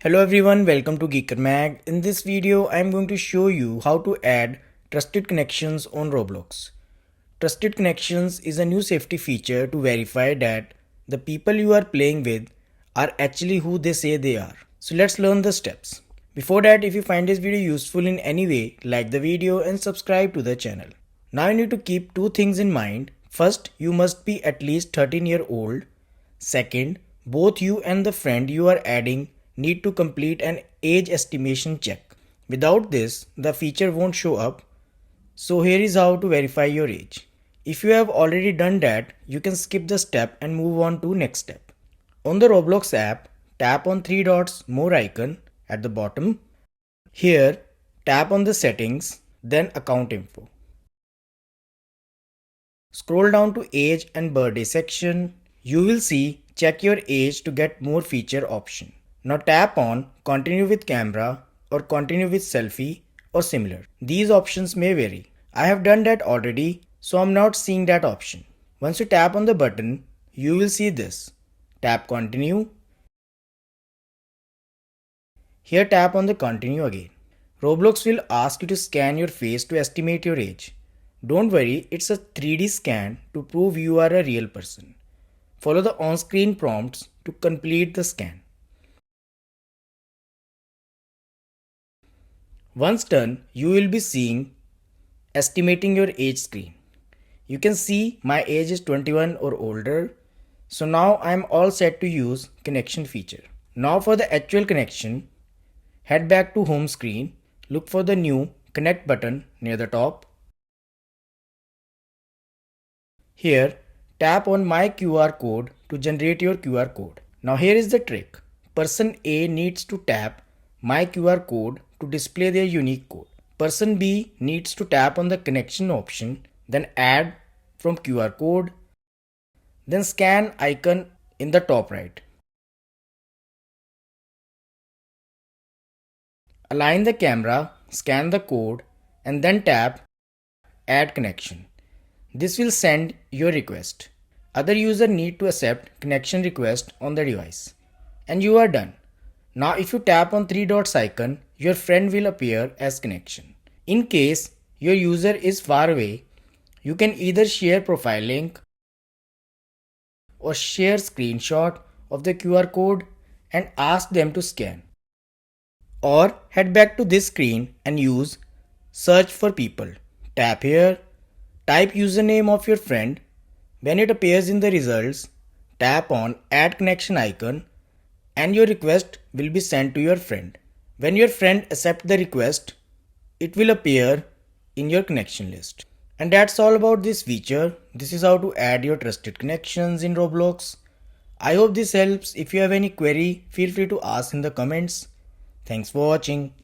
Hello everyone, welcome to Geeker Mag. In this video, I am going to show you how to add trusted connections on Roblox. Trusted connections is a new safety feature to verify that the people you are playing with are actually who they say they are. So let's learn the steps. Before that, if you find this video useful in any way, like the video and subscribe to the channel. Now you need to keep two things in mind. First, you must be at least 13-year-old. Second, both you and the friend you are adding need to complete an age estimation check. Without this, the feature won't show up. So here is how to verify your age. If you have already done that, you can skip the step and move on to next step. On the Roblox app, tap on three dots more icon at the bottom. Here, tap on the settings, then account info. Scroll down to age and birthday section. You will see check your age to get more feature option. Now tap on continue with camera or continue with selfie or similar. These options may vary. I have done that already, so I'm not seeing that option. Once you tap on the button, you will see this. Tap continue. Here tap on the continue again. Roblox will ask you to scan your face to estimate your age. Don't worry, it's a 3D scan to prove you are a real person. Follow the on-screen prompts to complete the scan. Once done, you will be seeing estimating your age screen. You can see my age is 21 or older. So now I am all set to use connection feature. Now for the actual connection, head back to home screen, look for the new connect button near the top. Here, tap on my QR code to generate your QR code. Now here is the trick. Person A needs to tap my QR code to display their unique code. Person B needs to tap on the connection option, then add from QR code, then scan icon in the top right. Align the camera, scan the code, and then tap add connection. This will send your request. Other user need to accept connection request on the device. And you are done. Now if you tap on three dots icon, your friend will appear as connection. In case your user is far away, you can either share profile link or share screenshot of the QR code and ask them to scan. Or head back to this screen and use search for people. Tap here. Type username of your friend. When it appears in the results, tap on add connection icon and your request will be sent to your friend. When your friend accepts the request, it will appear in your connection list. And that's all about this feature. This is how to add your trusted connections in Roblox. I hope this helps. If you have any query, feel free to ask in the comments. Thanks for watching.